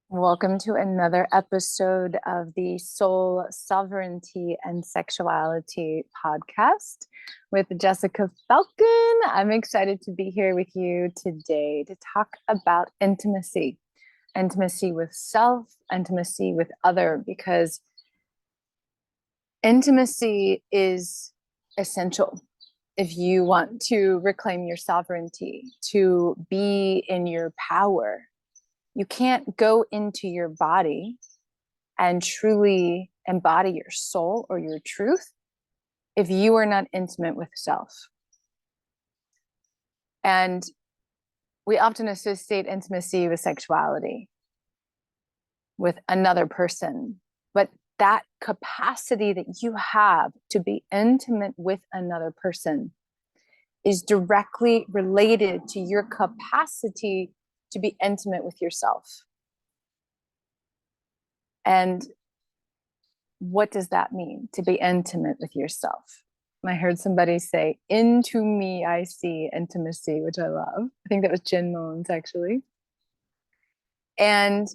Welcome to another episode of the Soul Sovereignty and Sexuality Podcast with Jessica Falcon. I'm excited to be here with you today to talk about intimacy with self, intimacy with other, because intimacy is essential if you want to reclaim your sovereignty, to be in your power. You can't go into your body and truly embody your soul or your truth if you are not intimate with self. And we often associate intimacy with sexuality, with another person. But that capacity that you have to be intimate with another person is directly related to your capacity to be intimate with yourself. And what does that mean, to be intimate with yourself? I heard somebody say, "Into me I see intimacy," which I love. I think that was Jen Mones, actually. And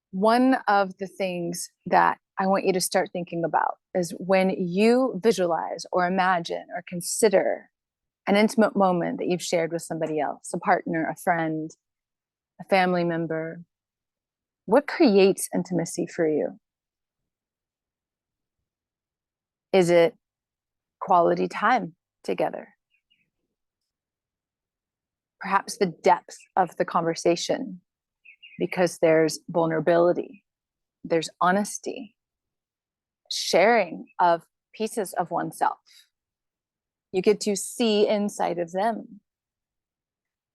one of the things that I want you to start thinking about is when you visualize or imagine or consider an intimate moment that you've shared with somebody else, a partner, a friend, a family member, what creates intimacy for you? Is it quality time together? Perhaps the depth of the conversation, because there's vulnerability, there's honesty, sharing of pieces of oneself. You get to see inside of them.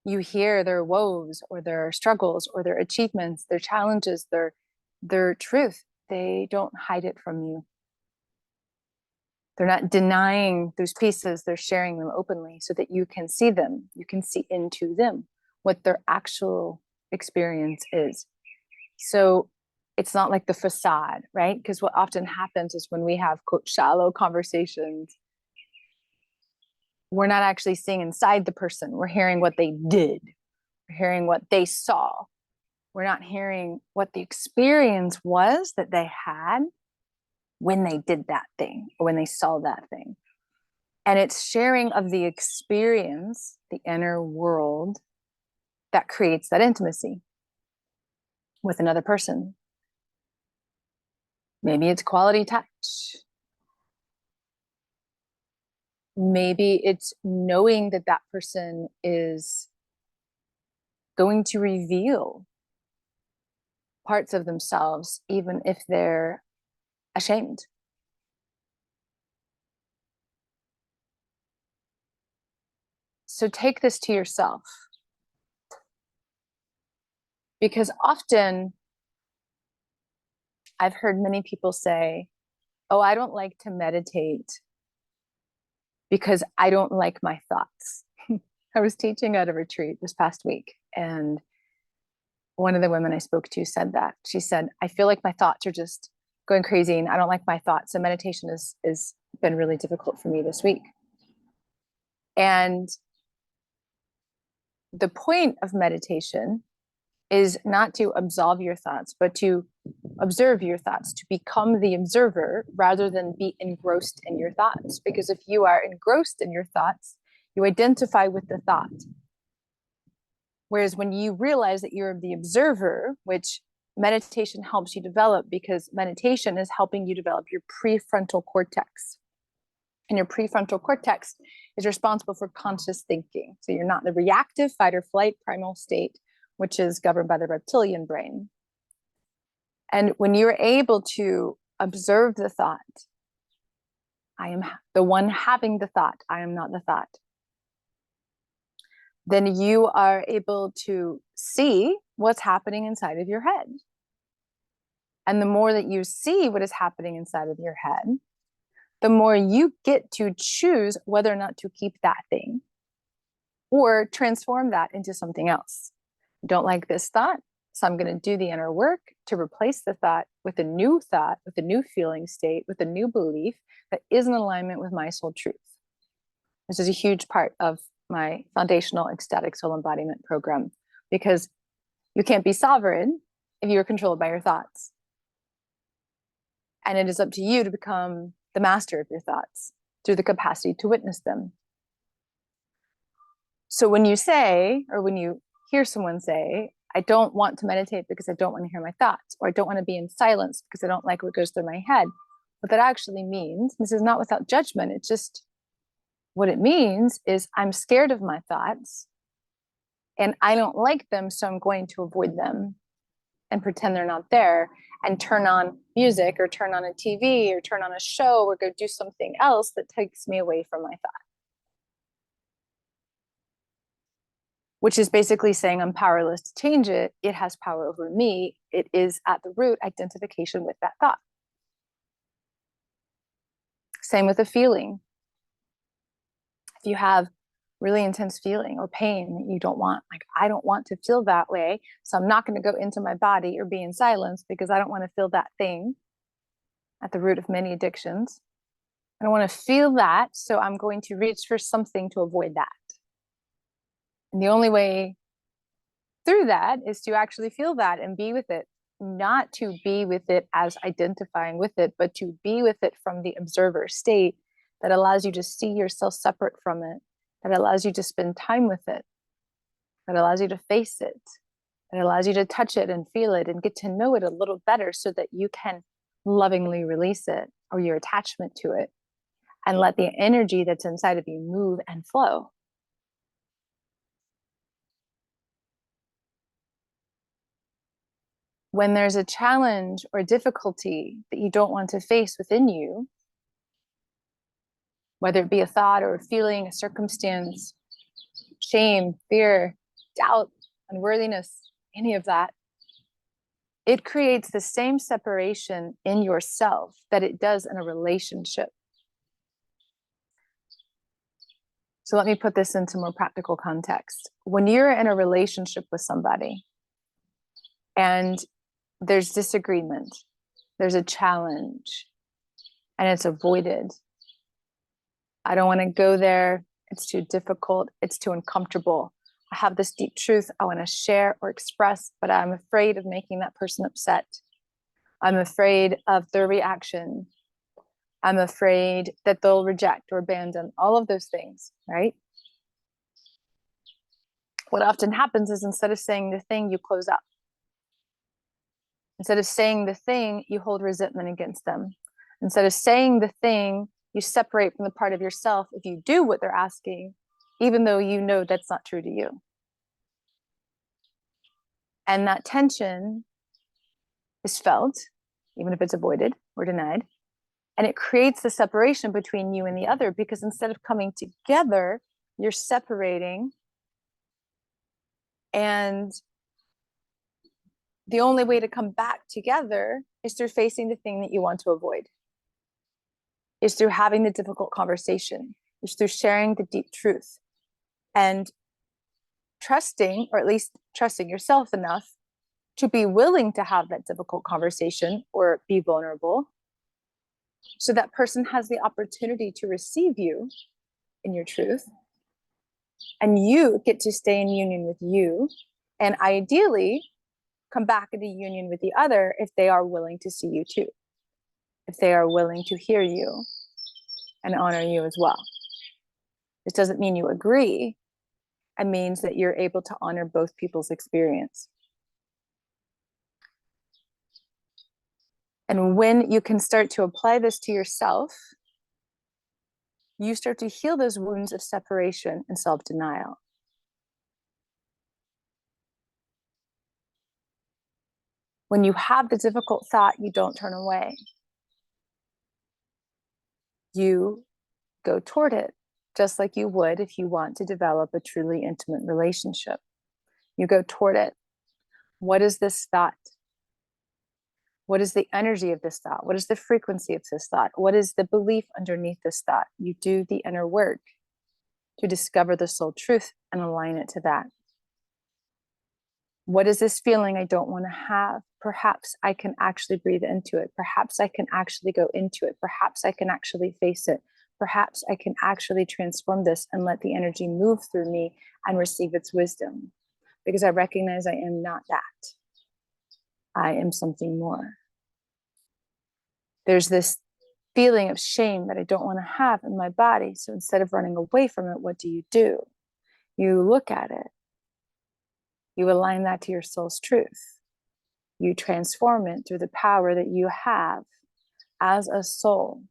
You hear their woes or their struggles or their achievements, their challenges, their truth. They don't hide it from you. They're not denying those pieces. They're sharing them openly so that you can see them. You can see into them, what their actual experience is. So it's not like the facade, right? Because what often happens is when we have, quote, shallow conversations, we're not actually seeing inside the person. We're hearing what they did. We're hearing what they saw. We're not hearing what the experience was that they had when they did that thing or when they saw that thing. And it's sharing of the experience, the inner world, that creates that intimacy with another person. Maybe it's quality touch. Maybe it's knowing that that person is going to reveal parts of themselves, even if they're ashamed. So take this to yourself. Because often I've heard many people say, "Oh, I don't like to meditate because I don't like my thoughts." I was teaching at a retreat this past week, and one of the women I spoke to said that. She said, "I feel like my thoughts are just going crazy and I don't like my thoughts. So meditation is been really difficult for me this week." And the point of meditation is not to absolve your thoughts, but to observe your thoughts, to become the observer rather than be engrossed in your thoughts. Because if you are engrossed in your thoughts, you identify with the thought. Whereas when you realize that you're the observer, which meditation helps you develop, because meditation is helping you develop your prefrontal cortex. And your prefrontal cortex is responsible for conscious thinking. So you're not in the reactive fight or flight primal state, which is governed by the reptilian brain. And when you're able to observe the thought, I am the one having the thought, I am not the thought, then you are able to see what's happening inside of your head. And the more that you see what is happening inside of your head, the more you get to choose whether or not to keep that thing or transform that into something else. Don't like this thought, so I'm going to do the inner work to replace the thought, with a new feeling state, with a new belief that is in alignment with my soul truth. This is a huge part of my foundational ecstatic soul embodiment program, because you can't be sovereign if you are controlled by your thoughts. And it is up to you to become the master of your thoughts through the capacity to witness them. So when you say, or when you hear someone say, I don't want to meditate because I don't want to hear my thoughts, or I don't want to be in silence because I don't like what goes through my head, what that actually means, this is not without judgment, it's just what it means is I'm scared of my thoughts and I don't like them, so I'm going to avoid them and pretend they're not there and turn on music or turn on a TV or turn on a show or go do something else that takes me away from my thought. Which is basically saying I'm powerless to change it. It has power over me. It is at the root identification with that thought. Same with a feeling. If you have really intense feeling or pain that you don't want, like, I don't want to feel that way, so I'm not going to go into my body or be in silence because I don't want to feel that thing. At the root of many addictions, I don't want to feel that, so I'm going to reach for something to avoid that. And the only way through that is to actually feel that and be with it, not to be with it as identifying with it, but to be with it from the observer state that allows you to see yourself separate from it, that allows you to spend time with it, that allows you to face it, that allows you to touch it and feel it and get to know it a little better so that you can lovingly release it or your attachment to it and let the energy that's inside of you move and flow. When there's a challenge or difficulty that you don't want to face within you, whether it be a thought or a feeling, a circumstance, shame, fear, doubt, unworthiness, any of that, it creates the same separation in yourself that it does in a relationship. So let me put this into more practical context. When you're in a relationship with somebody and there's disagreement, there's a challenge, and it's avoided. I don't want to go there. It's too difficult. It's too uncomfortable. I have this deep truth I want to share or express, but I'm afraid of making that person upset. I'm afraid of their reaction. I'm afraid that they'll reject or abandon, all of those things, right? What often happens is instead of saying the thing, you close up. Instead of saying the thing, you hold resentment against them. Instead of saying the thing, you separate from the part of yourself if you do what they're asking, even though you know that's not true to you. And that tension is felt, even if it's avoided or denied. And it creates the separation between you and the other, because instead of coming together, you're separating. And the only way to come back together is through facing the thing that you want to avoid, is through having the difficult conversation, is through sharing the deep truth and trusting, or at least trusting yourself enough to be willing to have that difficult conversation or be vulnerable, so that person has the opportunity to receive you in your truth, and you get to stay in union with you, and ideally come back into union with the other if they are willing to see you too, if they are willing to hear you and honor you as well. This doesn't mean you agree. It means that you're able to honor both people's experience. And when you can start to apply this to yourself, you start to heal those wounds of separation and self-denial. When you have the difficult thought, you don't turn away. You go toward it, just like you would if you want to develop a truly intimate relationship. You go toward it. What is this thought? What is the energy of this thought? What is the frequency of this thought? What is the belief underneath this thought? You do the inner work to discover the soul truth and align it to that. What is this feeling I don't want to have? Perhaps I can actually breathe into it. Perhaps I can actually go into it. Perhaps I can actually face it. Perhaps I can actually transform this and let the energy move through me and receive its wisdom, because I recognize I am not that. I am something more. There's this feeling of shame that I don't want to have in my body. So instead of running away from it, what do? You look at it. You align that to your soul's truth. You transform it through the power that you have as a soul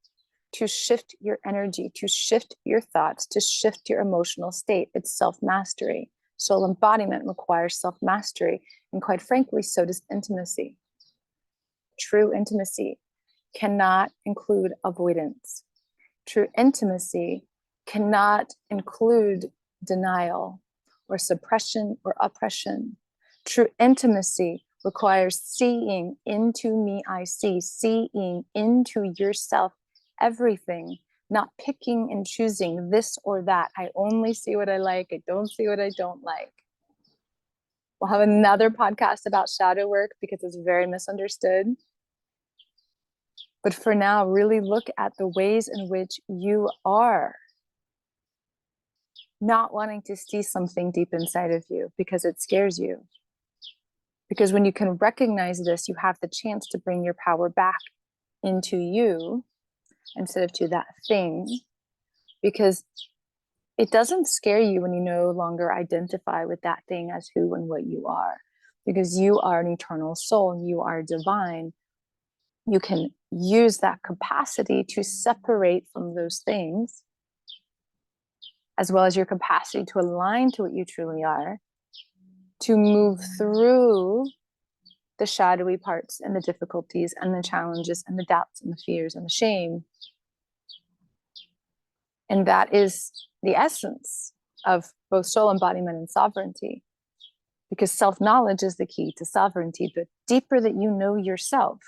to shift your energy, to shift your thoughts, to shift your emotional state. It's self-mastery. Soul embodiment requires self-mastery. And quite frankly, so does intimacy. True intimacy cannot include avoidance. True intimacy cannot include denial or suppression or oppression. True intimacy requires seeing into me, I see, seeing into yourself everything, not picking and choosing this or that. I only see what I like. I don't see what I don't like. We'll have another podcast about shadow work because it's very misunderstood. But for now, really look at the ways in which you are not wanting to see something deep inside of you because it scares you. Because when you can recognize this, you have the chance to bring your power back into you instead of to that thing. Because it doesn't scare you when you no longer identify with that thing as who and what you are. Because you are an eternal soul and you are divine. You can use that capacity to separate from those things, as well as your capacity to align to what you truly are, to move through the shadowy parts and the difficulties and the challenges and the doubts and the fears and the shame. And that is the essence of both soul embodiment and sovereignty, because self-knowledge is the key to sovereignty. The deeper that you know yourself,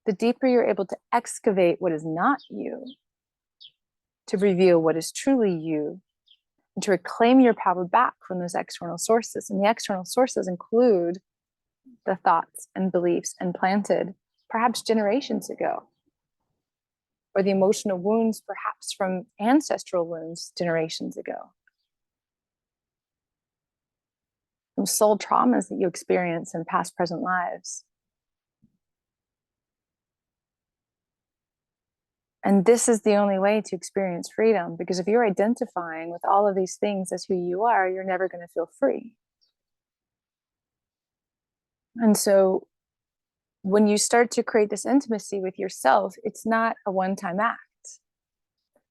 the deeper you're able to excavate what is not you, to reveal what is truly you, and to reclaim your power back from those external sources. And the external sources include the thoughts and beliefs implanted perhaps generations ago, or the emotional wounds perhaps from ancestral wounds generations ago, from soul traumas that you experience in past, present lives. And this is the only way to experience freedom, because if you're identifying with all of these things as who you are, you're never going to feel free. And so when you start to create this intimacy with yourself, it's not a one-time act.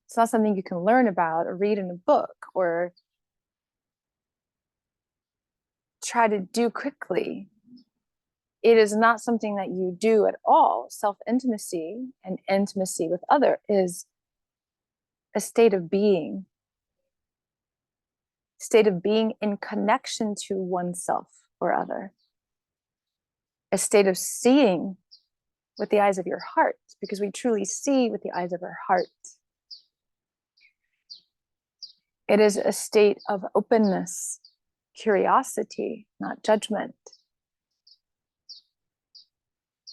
It's not something you can learn about or read in a book or try to do quickly. It is not something that you do at all. Self-intimacy and intimacy with other is a state of being in connection to oneself or other, a state of seeing with the eyes of your heart, because we truly see with the eyes of our heart. It is a state of openness, curiosity, not judgment.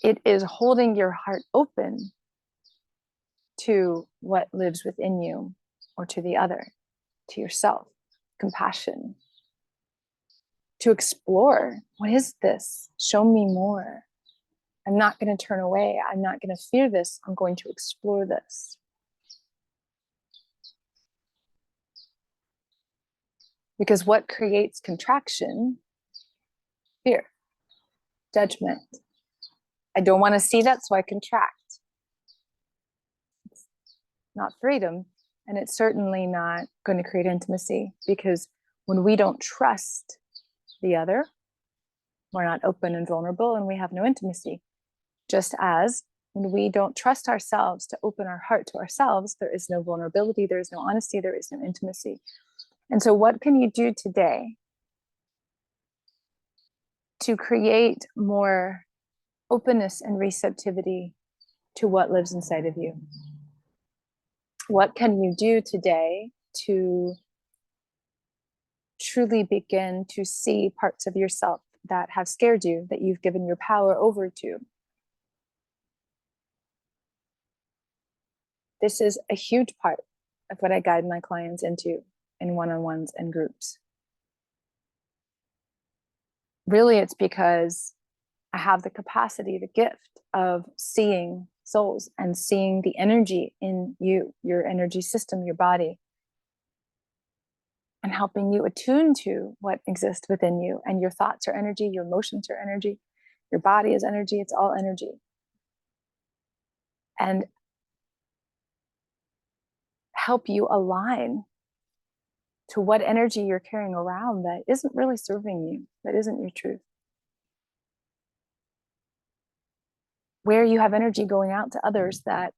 It is holding your heart open to what lives within you, or to the other, to yourself. Compassion. To explore, what is this? Show me more. I'm not going to turn away. I'm not going to fear this. I'm going to explore this. Because what creates contraction? Fear, judgment. I don't want to see that, so I contract. It's not freedom, and it's certainly not going to create intimacy, because when we don't trust the other, we're not open and vulnerable, and we have no intimacy. Just as when we don't trust ourselves to open our heart to ourselves, there is no vulnerability, there is no honesty, there is no intimacy. And so what can you do today to create more openness and receptivity to what lives inside of you? What can you do today to truly begin to see parts of yourself that have scared you, that you've given your power over to? This is a huge part of what I guide my clients into in one-on-ones and groups. Really, it's because I have the capacity, the gift of seeing souls and seeing the energy in you, your energy system, your body, and helping you attune to what exists within you. And your thoughts are energy, your emotions are energy, your body is energy, it's all energy. And help you align to what energy you're carrying around that isn't really serving you, that isn't your truth. Where you have energy going out to others that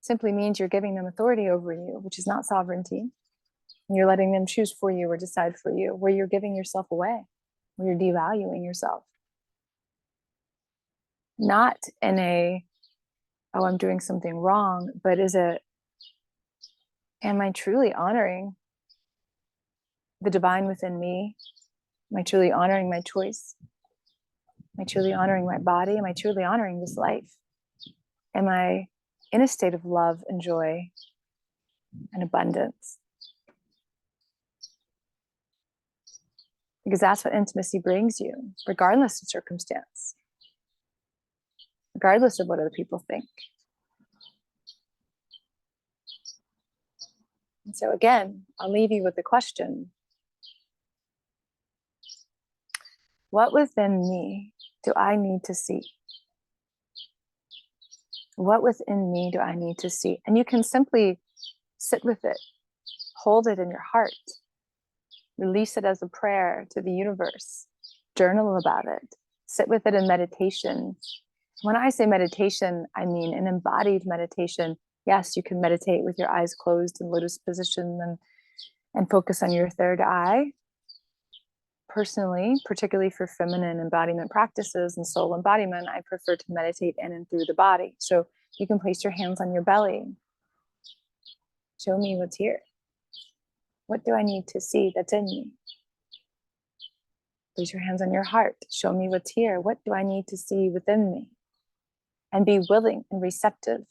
simply means you're giving them authority over you, which is not sovereignty. And you're letting them choose for you or decide for you, where you're giving yourself away, where you're devaluing yourself. Not in a, oh, I'm doing something wrong, but am I truly honoring the divine within me? Am I truly honoring my choice? Am I truly honoring my body? Am I truly honoring this life? Am I in a state of love and joy and abundance? Because that's what intimacy brings you, regardless of circumstance, regardless of what other people think. And so again, I'll leave you with the question: what within me do I need to see? What within me do I need to see? And you can simply sit with it, hold it in your heart, release it as a prayer to the universe, journal about it, sit with it in meditation. When I say meditation, I mean an embodied meditation. Yes, you can meditate with your eyes closed in lotus position and focus on your third eye. Personally, particularly for feminine embodiment practices and soul embodiment, I prefer to meditate in and through the body. So you can place your hands on your belly. Show me what's here. What do I need to see that's in me? Place your hands on your heart. Show me what's here. What do I need to see within me? And be willing and receptive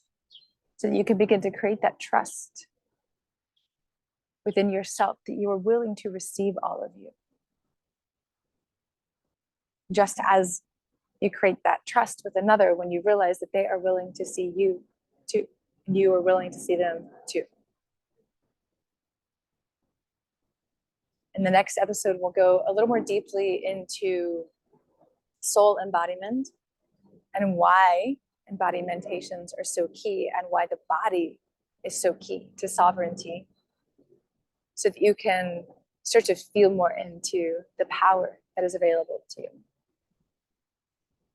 so that you can begin to create that trust within yourself that you are willing to receive all of you. Just as you create that trust with another when you realize that they are willing to see you too, and you are willing to see them too. In the next episode, we'll go a little more deeply into soul embodiment and why embodimentations are so key and why the body is so key to sovereignty, so that you can start to feel more into the power that is available to you.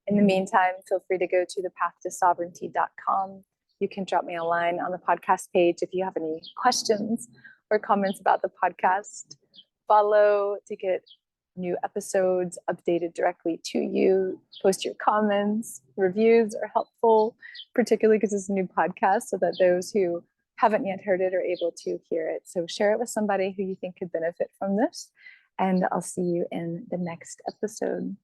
In the meantime, feel free to go to thepathtosovereignty.com. You can drop me a line on the podcast page if you have any questions or comments about the podcast. Follow to get new episodes updated directly to you. Post your comments. Reviews are helpful, particularly because it's a new podcast, so that those who haven't yet heard it are able to hear it. So share it with somebody who you think could benefit from this. And I'll see you in the next episode.